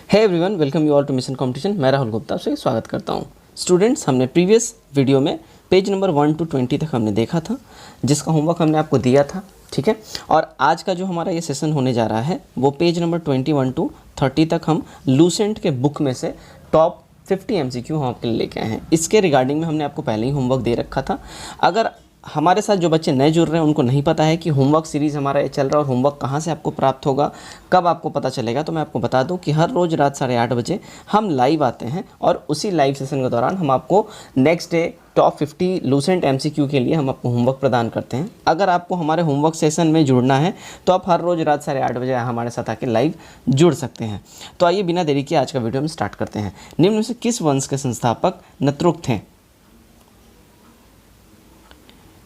Hey everyone, welcome you all to mission competition. मैं राहुल गुप्ता आपसे स्वागत करता हूं। स्टूडेंट्स, हमने प्रीवियस वीडियो में पेज नंबर 1 to 20 तक हमने देखा था, जिसका होमवर्क हमने आपको दिया था। ठीक है, और आज का जो हमारा ये सेशन होने जा रहा है वो पेज नंबर 21 to 30 तक हम लूसेंट के बुक में से टॉप 50 MCQ हम आपके लिए लेके आए हैं। इसके रिगार्डिंग में हमने आपको पहले ही होमवर्क दे रखा था। अगर हमारे साथ जो बच्चे नए जुड़ रहे हैं उनको नहीं पता है कि होमवर्क सीरीज़ हमारा ये चल रहा है और होमवर्क कहाँ से आपको प्राप्त होगा, कब आपको पता चलेगा, तो मैं आपको बता दूं कि हर रोज़ रात 8:30 बजे हम लाइव आते हैं और उसी लाइव सेशन के दौरान हम आपको next day top 50 Lucent MCQ के लिए हम आपको होमवर्क प्रदान करते हैं। अगर आपको हमारे होमवर्क सेशन में जुड़ना है तो आप हर रोज़ रात 8:30 बजे हमारे साथ आके लाइव जुड़ सकते हैं। तो आइए बिना देरी के आज का वीडियो हम स्टार्ट करते हैं। निम्न में से किस वंश के संस्थापक नत्रुक थे?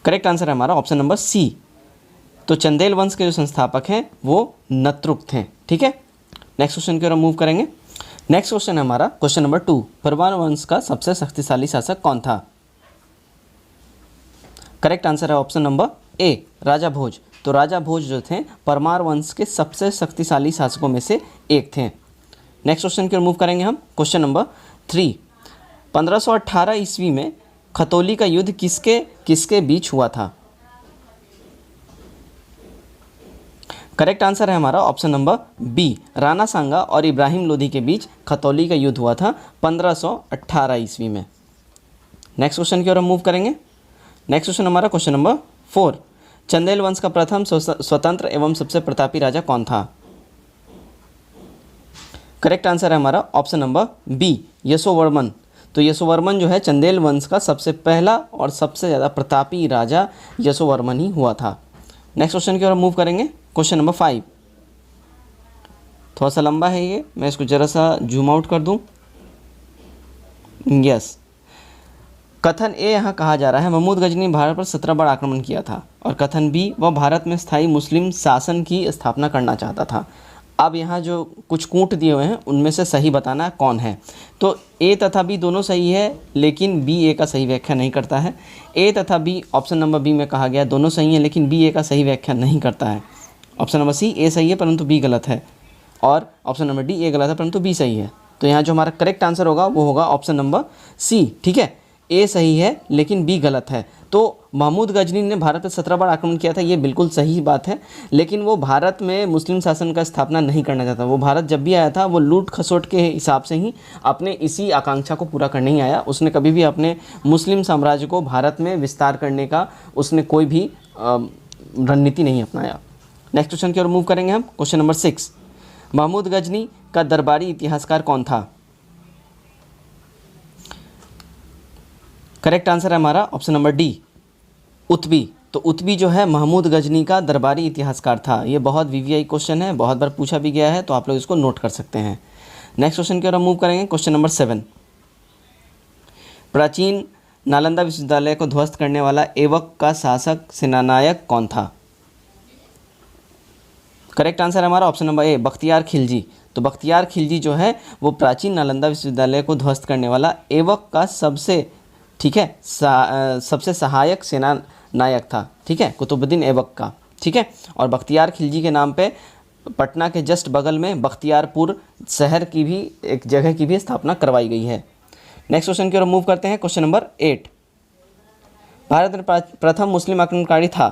करेक्ट आंसर है हमारा ऑप्शन नंबर सी। तो चंदेल वंश के जो संस्थापक हैं वो नत्रुक थे। ठीक है, नेक्स्ट क्वेश्चन की ओर हम मूव करेंगे। नेक्स्ट क्वेश्चन है हमारा क्वेश्चन नंबर 2। परमार वंश का सबसे शक्तिशाली शासक कौन था? करेक्ट आंसर है ऑप्शन नंबर ए, राजा भोज। तो राजा भोज जो थे परमार वंश के सबसे शक्तिशाली शासकों में से एक थे। नेक्स्ट क्वेश्चन की ओर मूव करेंगे हम। Question number 3। 1518 ईस्वी में खतौली का युद्ध किसके किसके बीच हुआ था? करेक्ट आंसर है हमारा ऑप्शन नंबर बी, राणा सांगा और इब्राहिम लोधी के बीच खतौली का युद्ध हुआ था 1518 ईस्वी में। नेक्स्ट क्वेश्चन की ओर हम मूव करेंगे। नेक्स्ट क्वेश्चन हमारा क्वेश्चन नंबर 4। चंदेल वंश का प्रथम स्वतंत्र एवं सबसे प्रतापी राजा कौन था? करेक्ट आंसर है हमारा ऑप्शन नंबर बी, यशोवर्मन। तो यशोवर्मन जो है चंदेल वंश का सबसे पहला और सबसे ज़्यादा प्रतापी राजा यशोवर्मन ही हुआ था। नेक्स्ट क्वेश्चन की ओर हम मूव करेंगे। Question number 5। थोड़ा सा लंबा है ये, मैं इसको ज़रा सा जूम आउट कर दूं। यस, कथन ए यहाँ कहा जा रहा है महमूद गजनी ने भारत पर 17 बार आक्रमण किया था, और कथन बी वह भारत में स्थायी मुस्लिम शासन की स्थापना करना चाहता था। अब यहाँ जो कुछ कूट दिए हुए हैं उनमें से सही बताना कौन है। तो ए तथा बी दोनों सही है, लेकिन बी ए का सही व्याख्या नहीं करता है। ए तथा बी ऑप्शन नंबर बी में कहा गया दोनों सही हैं, लेकिन बी ए का सही व्याख्या नहीं करता है। ऑप्शन नंबर सी ए सही है परंतु बी गलत है, और ऑप्शन नंबर डी ए गलत है परंतु बी सही है। तो यहाँ जो हमारा करेक्ट आंसर होगा वो होगा ऑप्शन नंबर सी। ठीक है, ए सही है लेकिन बी गलत है। तो महमूद गजनी ने भारत पर 17 बार आक्रमण किया था, ये बिल्कुल सही बात है, लेकिन वो भारत में मुस्लिम शासन का स्थापना नहीं करना चाहता। वो भारत जब भी आया था वो लूट खसोट के हिसाब से ही अपने इसी आकांक्षा को पूरा करने ही आया। उसने कभी भी अपने मुस्लिम साम्राज्य को भारत में विस्तार करने का उसने कोई भी रणनीति नहीं अपनाया। नेक्स्ट क्वेश्चन की ओर मूव करेंगे हम। Question number 6। महमूद गजनी का दरबारी इतिहासकार कौन था? करेक्ट आंसर है हमारा ऑप्शन नंबर डी, उत्बी। तो उत्बी जो है महमूद गजनी का दरबारी इतिहासकार था। ये बहुत VVI क्वेश्चन है, बहुत बार पूछा भी गया है, तो आप लोग इसको नोट कर सकते हैं। नेक्स्ट क्वेश्चन की ओर हम मूव करेंगे। Question number 7। प्राचीन नालंदा विश्वविद्यालय को ध्वस्त करने वाला ऐबक का शासक सेनानायक कौन था? करेक्ट आंसर है हमारा ऑप्शन नंबर ए, बख्तियार खिलजी। तो बख्तियार खिलजी जो है वो प्राचीन नालंदा विश्वविद्यालय को ध्वस्त करने वाला ऐबक का सबसे सबसे सहायक सेना नायक था। ठीक है, कुतुबुद्दीन ऐबक का। ठीक है, और बख्तियार खिलजी के नाम पे पटना के जस्ट बगल में बख्तियारपुर शहर की भी एक जगह की भी स्थापना करवाई गई है। नेक्स्ट क्वेश्चन की ओर मूव करते हैं। Question number 8। भारत में प्रथम मुस्लिम आक्रमणकारी था?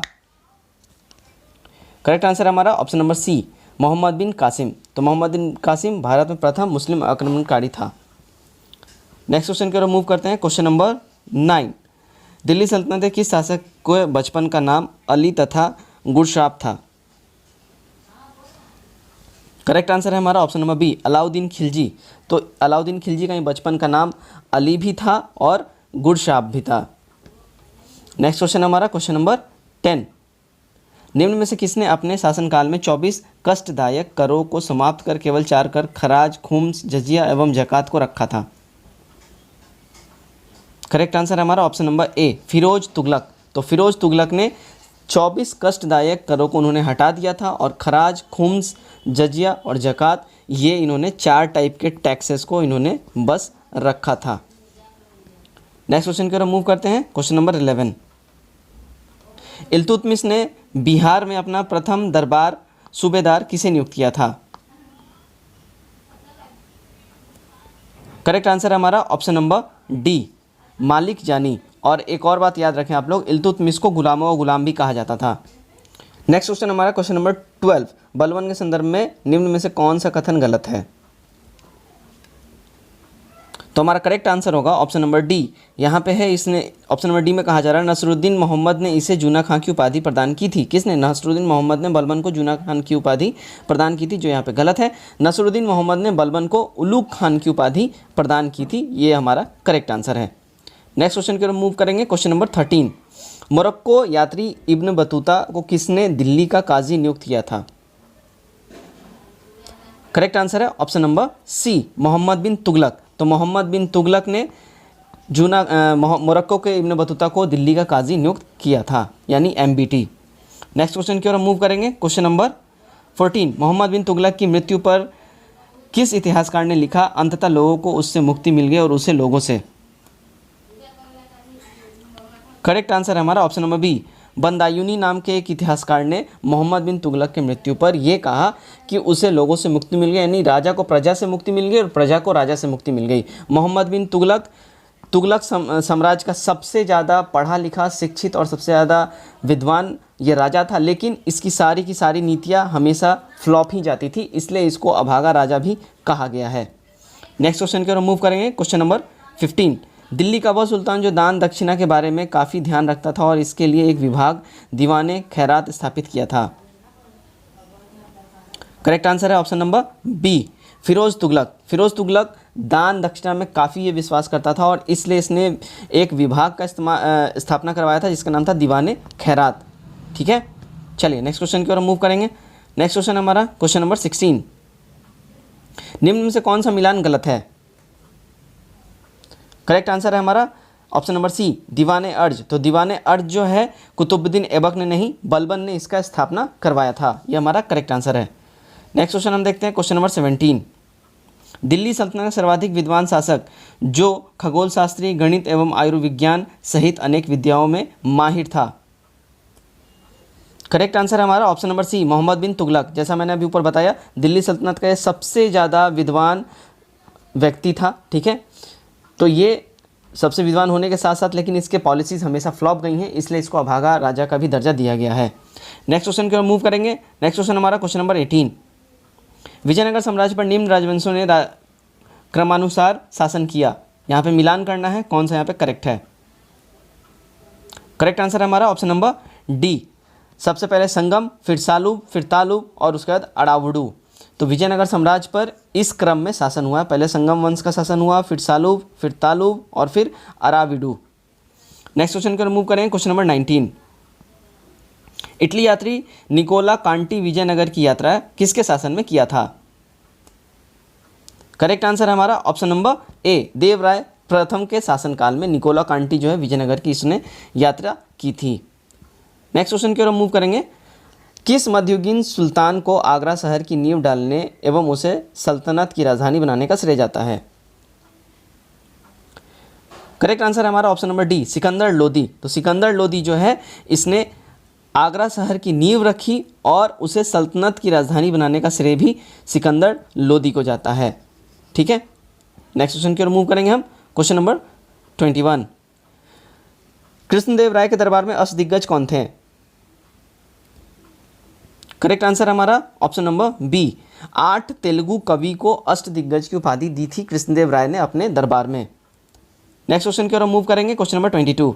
करेक्ट आंसर है हमारा ऑप्शन नंबर सी, मोहम्मद बिन कासिम। तो मोहम्मद बिन कासिम भारत में प्रथम मुस्लिम आक्रमणकारी था। नेक्स्ट क्वेश्चन की ओर मूव करते हैं। Question number 9। दिल्ली सल्तनत के किस शासक को बचपन का नाम अली तथा गुरशाप था? करेक्ट आंसर है हमारा option number B, Alauddin Khilji. तो अलाउद्दीन खिलजी का बचपन का नाम अली भी था और गुरशाप भी था। नेक्स्ट क्वेश्चन हमारा क्वेश्चन नंबर 10। निम्न में से किसने अपने शासनकाल में 24 कष्टदायक करों को समाप्त कर केवल 4 कर खराज, खुम्स, जजिया एवं ज़कात को रखा था? करेक्ट आंसर है हमारा option number A, Firoz Tughlaq. तो फिरोज तुगलक ने 24 कष्टदायक करों को उन्होंने हटा दिया था, और खराज, खुम्स, जजिया और ज़कात ये इन्होंने 4 टाइप के टैक्सेस को इन्होंने बस रखा था। नेक्स्ट क्वेश्चन की ओर मूव करते हैं। Question number 11। इल्तुतमिश ने बिहार में अपना प्रथम दरबार सूबेदार किसे नियुक्त किया था? करेक्ट आंसर है हमारा ऑप्शन नंबर डी, मालिक जानी। और एक और बात याद रखें आप लोग, इल्तुतमिश को गुलामों व गुलाम भी कहा जाता था। नेक्स्ट क्वेश्चन हमारा क्वेश्चन नंबर 12, बलबन के संदर्भ में निम्न में से कौन सा कथन गलत है? तो हमारा करेक्ट आंसर होगा ऑप्शन नंबर डी। यहाँ पे है, इसने ऑप्शन नंबर डी में कहा जा रहा है नसरुद्दीन मोहम्मद ने इसे जूना खां की उपाधि प्रदान की थी। किसने? नसरुद्दीन मोहम्मद ने बलबन को जूना खान की उपाधि प्रदान की थी, जो यहाँ पे गलत है। नसरुद्दीन मोहम्मद ने बलबन को उलूग खान की उपाधि प्रदान की थी, ये हमारा करेक्ट आंसर है। नेक्स्ट क्वेश्चन की ओर मूव करेंगे, क्वेश्चन नंबर 13, मोरक्को यात्री इब्न बतूता को किसने दिल्ली का काजी नियुक्त किया था? करेक्ट आंसर है ऑप्शन नंबर सी, मोहम्मद बिन तुगलक। तो मोहम्मद बिन तुगलक ने मोरक्को के इब्न बतूता को दिल्ली का काजी नियुक्त किया था, यानी MBT। नेक्स्ट क्वेश्चन की ओर मूव करेंगे, क्वेश्चन नंबर 14, मोहम्मद बिन तुगलक की मृत्यु पर किस इतिहासकार ने लिखा अंततः लोगों को उससे मुक्ति मिल गई और उसे लोगों से? करेक्ट आंसर है हमारा ऑप्शन नंबर बी, बंदायूनी नाम के एक इतिहासकार ने मोहम्मद बिन तुगलक की मृत्यु पर यह कहा कि उसे लोगों से मुक्ति मिल गई, यानी राजा को प्रजा से मुक्ति मिल गई और प्रजा को राजा से मुक्ति मिल गई। मोहम्मद बिन तुगलक साम्राज्य का सबसे ज़्यादा पढ़ा लिखा, शिक्षित और सबसे ज़्यादा विद्वान ये राजा था, लेकिन इसकी सारी की सारी नीतियाँ हमेशा फ्लॉप ही जाती थी, इसलिए इसको अभागा राजा भी कहा गया है। नेक्स्ट क्वेश्चन की ओर मूव करेंगे, क्वेश्चन नंबर 15, दिल्ली का वह सुल्तान जो दान दक्षिणा के बारे में काफ़ी ध्यान रखता था और इसके लिए एक विभाग दीवाने खैरात स्थापित किया था? करेक्ट आंसर है option number B, Firoz Tughlaq. Firoz Tughlaq दान दक्षिणा में काफ़ी ये विश्वास करता था और इसलिए इसने एक विभाग का स्थापना करवाया था जिसका नाम था दीवाने खैरात। ठीक है, चलिए नेक्स्ट क्वेश्चन की ओर मूव करेंगे। नेक्स्ट क्वेश्चन हमारा क्वेश्चन नंबर 16, निम्न में से कौन सा मिलान गलत है? करेक्ट आंसर है हमारा ऑप्शन नंबर सी, दीवाने अर्ज। तो दीवाने अर्ज जो है कुतुबुद्दीन ऐबक ने नहीं, बलबन ने इसका स्थापना करवाया था, ये हमारा करेक्ट आंसर है। नेक्स्ट क्वेश्चन हम देखते हैं, क्वेश्चन नंबर 17, दिल्ली सल्तनत का सर्वाधिक विद्वान शासक जो खगोल शास्त्री, गणित एवं आयुर्विज्ञान सहित अनेक विद्याओं में माहिर था? करेक्ट आंसर है हमारा ऑप्शन नंबर सी, मोहम्मद बिन तुगलक। जैसा मैंने अभी ऊपर बताया, दिल्ली सल्तनत का ये सबसे ज़्यादा विद्वान व्यक्ति था। ठीक है, तो ये सबसे विद्वान होने के साथ साथ लेकिन इसके पॉलिसीज़ हमेशा फ्लॉप गई हैं, इसलिए इसको अभागा राजा का भी दर्जा दिया गया है। नेक्स्ट क्वेश्चन की ओर मूव करेंगे। नेक्स्ट क्वेश्चन हमारा क्वेश्चन नंबर 18, विजयनगर साम्राज्य पर निम्न राजवंशों ने क्रमानुसार शासन किया? यहाँ पे मिलान करना है, कौन सा यहाँ पे करेक्ट है? करेक्ट आंसर है हमारा ऑप्शन नंबर डी, सबसे पहले संगम, फिर सालूब, फिर तालुब और उसके बाद अड़ावुडू। तो विजयनगर साम्राज्य पर इस क्रम में शासन हुआ, पहले संगम वंश का शासन हुआ, फिर सालूब, फिर तालुब और फिर अराविडू। नेक्स्ट क्वेश्चन की ओर मूव करें, क्वेश्चन नंबर 19, इटली यात्री निकोला कांटी विजयनगर की यात्रा किसके शासन में किया था? करेक्ट आंसर है हमारा ऑप्शन नंबर ए, देवराय प्रथम के शासनकाल में निकोला कांटी जो है विजयनगर की इसने यात्रा की थी। नेक्स्ट क्वेश्चन की ओर मूव करेंगे, किस मध्ययुगीन सुल्तान को आगरा शहर की नींव डालने एवं उसे सल्तनत की राजधानी बनाने का श्रेय जाता है? करेक्ट आंसर है हमारा option number D, Sikandar Lodi. तो सिकंदर लोदी जो है इसने आगरा शहर की नींव रखी और उसे सल्तनत की राजधानी बनाने का श्रेय भी सिकंदर लोदी को जाता है। ठीक है, नेक्स्ट क्वेश्चन की ओर मूव करेंगे हम, क्वेश्चन नंबर 21, कृष्णदेव राय के दरबार में अष्टदिग्गज कौन थे? करेक्ट आंसर हमारा ऑप्शन नंबर बी, 8 तेलुगु कवि को अष्टदिग्गज की उपाधि दी थी कृष्णदेव राय ने अपने दरबार में। नेक्स्ट क्वेश्चन की ओर मूव करेंगे, क्वेश्चन नंबर 22,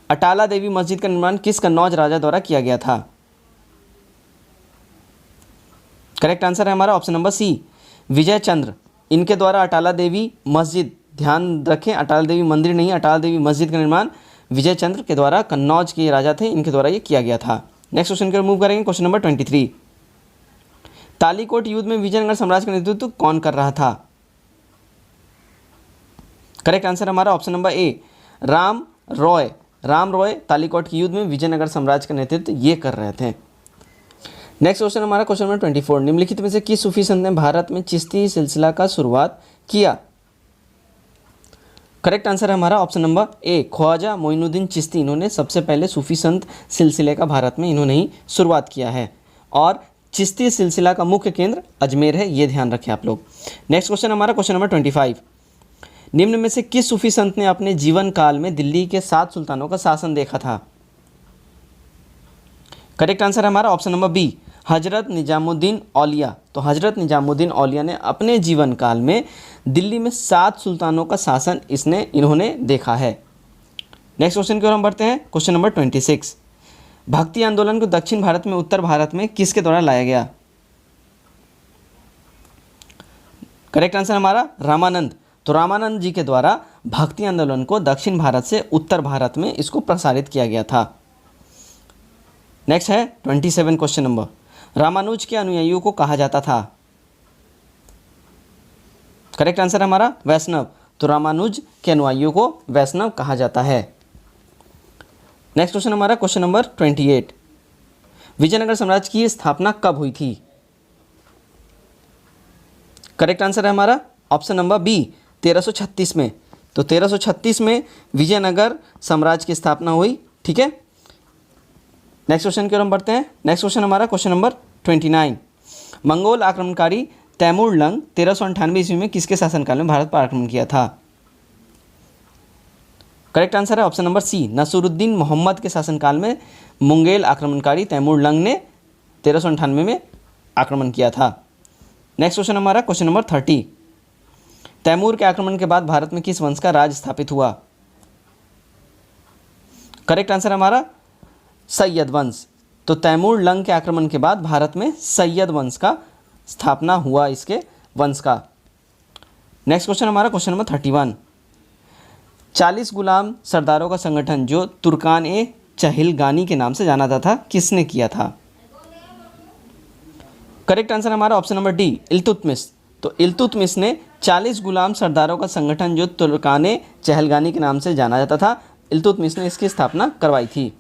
अटाला देवी मस्जिद का निर्माण किस कन्नौज राजा द्वारा किया गया था? करेक्ट आंसर है हमारा ऑप्शन नंबर सी, विजय चंद्र। इनके द्वारा अटाला देवी मस्जिद, ध्यान रखें अटाला देवी मंदिर नहीं, अटाला देवी मस्जिद का निर्माण विजय चंद्र के द्वारा, कन्नौज के राजा थे, इनके द्वारा ये किया गया था। नेक्स्ट क्वेश्चन की ओर मूव करेंगे, क्वेश्चन नंबर 23, तालीकोट युद्ध में विजयनगर साम्राज्य का नेतृत्व कौन कर रहा था? करेक्ट आंसर हमारा ऑप्शन नंबर ए, राम रॉय तालीकोट के युद्ध में विजयनगर साम्राज्य का नेतृत्व ये कर रहे थे। नेक्स्ट क्वेश्चन हमारा क्वेश्चन नंबर 24, निम्नलिखित में से किस सूफी संत ने भारत में चिश्ती सिलसिला का शुरुआत किया? करेक्ट आंसर है हमारा option number A, Khwaja Moinuddin Chishti. इन्होंने सबसे पहले सूफी संत सिलसिले का भारत में इन्होंने ही शुरुआत किया है और चिश्ती सिलसिला का मुख्य केंद्र अजमेर है, ये ध्यान रखें आप लोग। नेक्स्ट क्वेश्चन हमारा क्वेश्चन नंबर 25, निम्न में से किस सूफी संत ने अपने जीवन काल में दिल्ली के 7 सुल्तानों का शासन देखा था? करेक्ट आंसर है हमारा option number B, Hazrat Nizamuddin औलिया। तो हजरत निजामुद्दीन औलिया ने अपने जीवन काल में दिल्ली में 7 सुल्तानों का शासन इन्होंने देखा है। नेक्स्ट क्वेश्चन की ओर हम बढ़ते हैं, क्वेश्चन नंबर 26, भक्ति आंदोलन को दक्षिण भारत में उत्तर भारत में किसके द्वारा लाया गया? करेक्ट आंसर हमारा रामानंद। तो रामानंद जी के द्वारा भक्ति आंदोलन को दक्षिण भारत से उत्तर भारत में इसको प्रसारित किया गया था। नेक्स्ट है 27 क्वेश्चन नंबर, रामानुज के अनुयायियों को कहा जाता था? करेक्ट आंसर हमारा वैष्णव। तो रामानुज के अनुयायियों को वैष्णव कहा जाता है। नेक्स्ट क्वेश्चन हमारा क्वेश्चन नंबर 28, विजयनगर साम्राज्य की स्थापना कब हुई थी? करेक्ट आंसर है हमारा ऑप्शन नंबर बी, 1336 में। तो 1336 में विजयनगर साम्राज्य की स्थापना हुई। ठीक है, नेक्स्ट क्वेश्चन की ओर हम बढ़ते हैं। नेक्स्ट क्वेश्चन हमारा क्वेश्चन नंबर 29, मंगोल आक्रमणकारी तैमूर लंग 1398 ईस्वी में किसके शासनकाल में भारत पर आक्रमण किया था? करेक्ट आंसर है option number C, Nasiruddin Mohammad के शासनकाल में मंगोल आक्रमणकारी तैमूर लंग ने 1398 में आक्रमण किया था। नेक्स्ट क्वेश्चन हमारा क्वेश्चन नंबर 30, तैमूर के आक्रमण के बाद भारत में किस वंश का राज स्थापित हुआ? करेक्ट आंसर हमारा सैयद वंश। तो तैमूर लंग के आक्रमण के बाद भारत में सैयद वंश का स्थापना हुआ, इसके वंश का। नेक्स्ट क्वेश्चन हमारा क्वेश्चन नंबर 31, 40 गुलाम सरदारों का संगठन जो तुर्कान ए चहलगानी के नाम से जाना जाता था, किसने किया था? करेक्ट आंसर हमारा ऑप्शन नंबर डी, इल्तुतमिश। तो इल्तुतमिश ने 40 गुलाम सरदारों का संगठन जो तुर्कान ए चहलगानी के नाम से जाना जाता था, इल्तुतमिश ने इसकी स्थापना करवाई थी।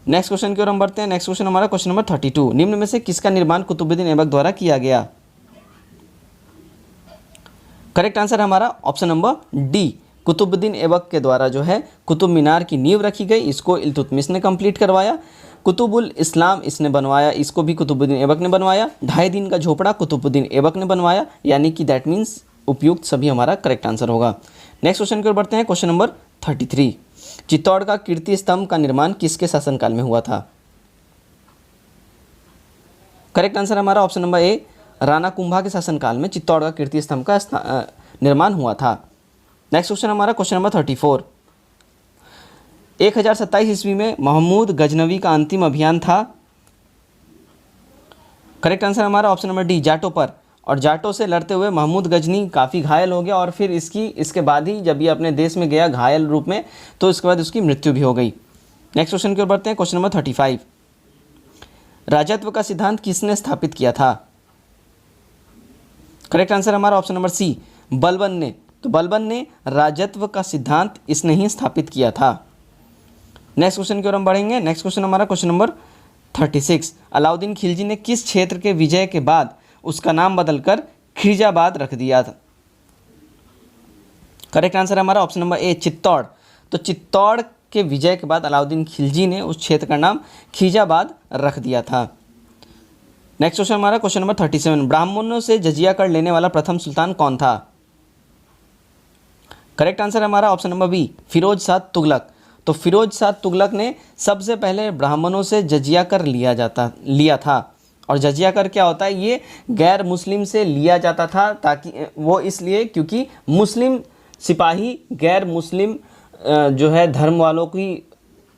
नेक्स्ट क्वेश्चन की ओर हम बढ़ते हैं। नेक्स्ट क्वेश्चन हमारा क्वेश्चन नंबर 32, निम्न में से किसका निर्माण कुतुबुद्दीन ऐबक द्वारा किया गया? करेक्ट आंसर हमारा option number D, Qutubuddin Aibak के द्वारा जो है कुतुब मीनार की नींव रखी गई, इसको इल्तुतमिश ने कंप्लीट करवाया। कुतुबुल इस्लाम इसने बनवाया, इसको भी कुतुबुद्दीन ऐबक ने बनवाया। 2.5 दिन का झोपड़ा कुतुबुद्दीन ऐबक ने बनवाया, यानी कि दैट मीन्स उपयुक्त सभी हमारा करेक्ट आंसर होगा। नेक्स्ट क्वेश्चन की ओर बढ़ते हैं। क्वेश्चन नंबर 33, चित्तौड़ का कीर्ति स्तंभ का निर्माण किसके शासनकाल में हुआ था? करेक्ट आंसर हमारा ऑप्शन नंबर ए, राणा कुंभा के शासनकाल में चित्तौड़ का कीर्ति स्तंभ का निर्माण हुआ था। नेक्स्ट क्वेश्चन हमारा क्वेश्चन नंबर 34, 1027 ईस्वी में महमूद गजनवी का अंतिम अभियान था। करेक्ट आंसर हमारा ऑप्शन नंबर डी, जाटों पर। और जाटों से लड़ते हुए महमूद गजनी काफ़ी घायल हो गया और फिर इसके बाद ही जब ये अपने देश में गया घायल रूप में, तो इसके बाद उसकी मृत्यु भी हो गई। नेक्स्ट क्वेश्चन की ओर बढ़ते हैं। क्वेश्चन नंबर 35, राजत्व का सिद्धांत किसने स्थापित किया था? करेक्ट आंसर हमारा ऑप्शन नंबर सी, बलबन ने। तो बलबन ने राजत्व का सिद्धांत इसने ही स्थापित किया था। नेक्स्ट क्वेश्चन की ओर हम बढ़ेंगे। नेक्स्ट क्वेश्चन हमारा क्वेश्चन नंबर 36, अलाउद्दीन खिलजी ने किस क्षेत्र के विजय के बाद उसका नाम बदलकर खिरजाबाद रख दिया था? करेक्ट आंसर हमारा ऑप्शन नंबर ए, चित्तौड़। तो चित्तौड़ के विजय के बाद अलाउद्दीन खिलजी ने उस क्षेत्र का नाम खिरजाबाद रख दिया था। नेक्स्ट क्वेश्चन हमारा क्वेश्चन नंबर 37, ब्राह्मणों से जजिया कर लेने वाला प्रथम सुल्तान कौन था? करेक्ट आंसर हमारा option number B, Firoz Shah Tughlaq. तो फिरोज शाह तुगलक ने सबसे पहले ब्राह्मणों से जजिया कर लिया था। और जजिया कर क्या होता है? ये गैर मुस्लिम से लिया जाता था, ताकि वो इसलिए क्योंकि मुस्लिम सिपाही गैर मुस्लिम जो है धर्म वालों की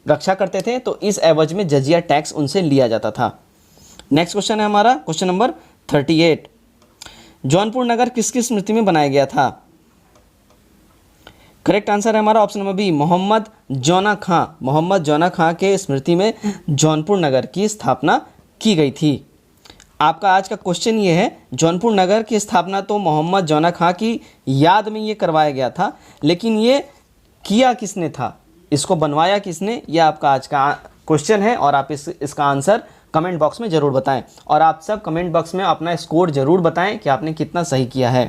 रक्षा करते थे, तो इस एवज में जजिया टैक्स उनसे लिया जाता था। नेक्स्ट क्वेश्चन है हमारा क्वेश्चन नंबर 38, जौनपुर नगर किसकी स्मृति में बनाया गया था? करेक्ट आंसर है हमारा ऑप्शन नंबर बी, मोहम्मद जौना खां। मोहम्मद जौना खां के स्मृति में जौनपुर नगर की स्थापना की गई थी। आपका आज का क्वेश्चन ये है, जौनपुर नगर की स्थापना तो मोहम्मद जौना खां की याद में ये करवाया गया था, लेकिन ये किया किसने था, इसको बनवाया किसने, यह आपका आज का क्वेश्चन है। और आप इसका आंसर कमेंट बॉक्स में ज़रूर बताएं। और आप सब कमेंट बॉक्स में अपना स्कोर ज़रूर बताएं कि आपने कितना सही किया है।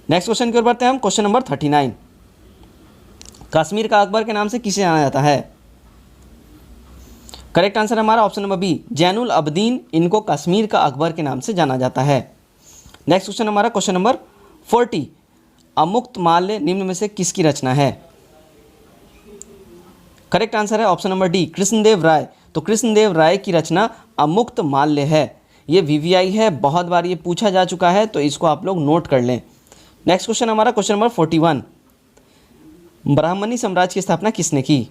नेक्स्ट क्वेश्चन की ओर बढ़ते हैं हम। क्वेश्चन नंबर 39, कश्मीर का अकबर के नाम से किसे जाना जाता है? करेक्ट आंसर हमारा ऑप्शन नंबर बी, जैनुल अबदीन, इनको कश्मीर का अकबर के नाम से जाना जाता है। नेक्स्ट क्वेश्चन हमारा क्वेश्चन नंबर 40, अमुक्त माल्य निम्न में से किसकी रचना है? करेक्ट आंसर है ऑप्शन नंबर डी, कृष्णदेव राय। तो कृष्णदेव राय की रचना अमुक्त माल्य है। ये वीवीआई है, बहुत बार ये पूछा जा चुका है, तो इसको आप लोग नोट कर लें। नेक्स्ट क्वेश्चन हमारा क्वेश्चन नंबर 41, ब्राह्मणी साम्राज्य की स्थापना किसने की?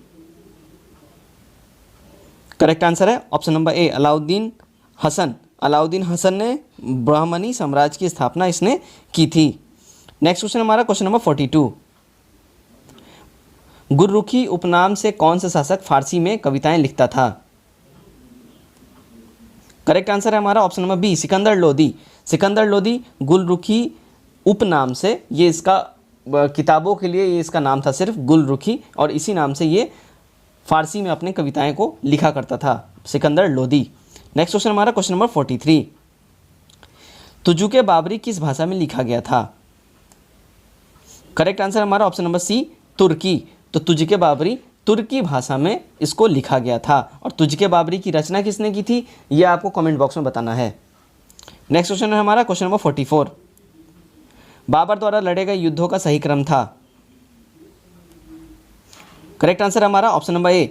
करेक्ट आंसर है option number A, Alauddin Hasan. Alauddin Hasan ने ब्राह्मणी साम्राज्य की स्थापना इसने की थी। नेक्स्ट क्वेश्चन हमारा क्वेश्चन नंबर 42, गुररुखी उपनाम से कौन सा शासक फारसी में कविताएं लिखता था? करेक्ट आंसर है हमारा option number B, Sikandar Lodi. Sikandar Lodi Gulrukhi उपनाम से, ये इसका किताबों के लिए ये इसका नाम था सिर्फ गुलरुखी, और इसी नाम से ये फारसी में अपने कविताएं को लिखा करता था, सिकंदर लोदी। नेक्स्ट क्वेश्चन हमारा क्वेश्चन नंबर 43, तुजुके बाबरी किस भाषा में लिखा गया था? करेक्ट आंसर हमारा ऑप्शन नंबर सी, तुर्की। तो तुजुके बाबरी तुर्की भाषा में इसको लिखा गया था। और तुजुके बाबरी की रचना किसने की थी, ये आपको कमेंट बॉक्स में बताना है। नेक्स्ट क्वेश्चन है हमारा क्वेश्चन नंबर 44, बाबर द्वारा लड़े गए युद्धों का सही क्रम था? करेक्ट आंसर हमारा ऑप्शन नंबर ए,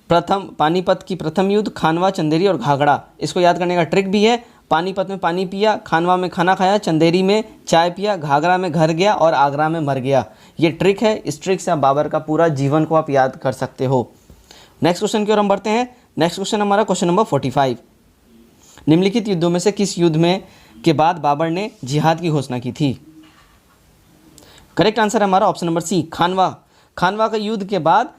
प्रथम पानीपत की प्रथम युद्ध, खानवा, चंदेरी और घाघरा। इसको याद करने का ट्रिक भी है, पानीपत में पानी पिया, खानवा में खाना खाया, चंदेरी में चाय पिया, घाघरा में घर गया और आगरा में मर गया। ये ट्रिक है, इस ट्रिक से आप बाबर का पूरा जीवन को आप याद कर सकते हो। नेक्स्ट क्वेश्चन की ओर हम बढ़ते हैं। नेक्स्ट क्वेश्चन हमारा क्वेश्चन नंबर 45, निम्नलिखित युद्धों में से किस युद्ध में के बाद बाबर ने जिहाद की घोषणा की थी? करेक्ट आंसर हमारा ऑप्शन नंबर सी, खानवा। खानवा का युद्ध के बाद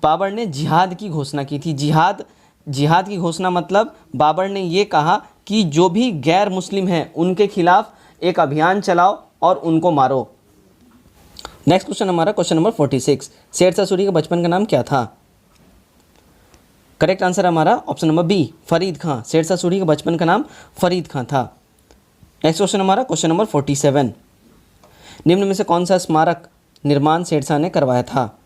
बाबर ने जिहाद की घोषणा की थी। जिहाद की घोषणा मतलब बाबर ने ये कहा कि जो भी गैर मुस्लिम हैं उनके खिलाफ एक अभियान चलाओ और उनको मारो। नेक्स्ट क्वेश्चन हमारा क्वेश्चन नंबर 46, शेरशाह सूरी के बचपन का नाम क्या था? करेक्ट आंसर हमारा ऑप्शन नंबर बी, फरीद खां। शेरशाह सूरी के बचपन का नाम फरीद खां था। नेक्स्ट क्वेश्चन हमारा क्वेश्चन नंबर 47, निम्न में से कौन सा स्मारक निर्माण शेरशाह ने करवाया था?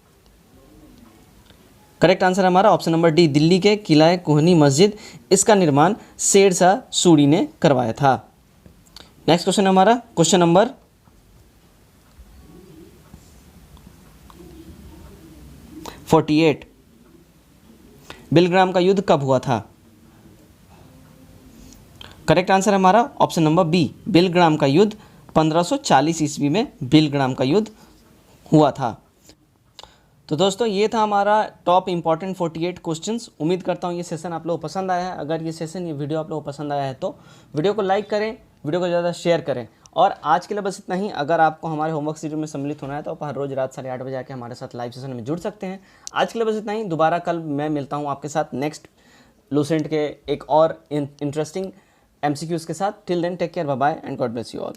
करेक्ट आंसर हमारा ऑप्शन नंबर डी, दिल्ली के किला कोहनी मस्जिद, इसका निर्माण शेरशाह सूरी ने करवाया था। नेक्स्ट क्वेश्चन हमारा क्वेश्चन नंबर 48, बिलग्राम का युद्ध कब हुआ था? करेक्ट आंसर हमारा ऑप्शन नंबर बी, बिलग्राम का युद्ध 1540 ईस्वी में बिलग्राम का युद्ध हुआ था। तो दोस्तों ये था हमारा टॉप इंपॉर्टेंट 48 क्वेश्चंस। उम्मीद करता हूँ ये सेशन आप लोगों को पसंद आया है। अगर ये वीडियो आप लोगों को पसंद आया है तो वीडियो को लाइक करें, वीडियो को ज़्यादा शेयर करें। और आज के लिए बस इतना ही। अगर आपको हमारे होमवर्क सीरीज में सम्मिलित होना है तो आप हर रोज़ रात 8:30 बजे आके हमारे साथ लाइव सेशन में जुड़ सकते हैं। आज के लिए बस इतना ही। दोबारा कल मैं मिलता हूँ आपके साथ नेक्स्ट लूसेंट के एक और इंटरेस्टिंग MCQs के साथ। Till then take care, bye bye and God bless you all.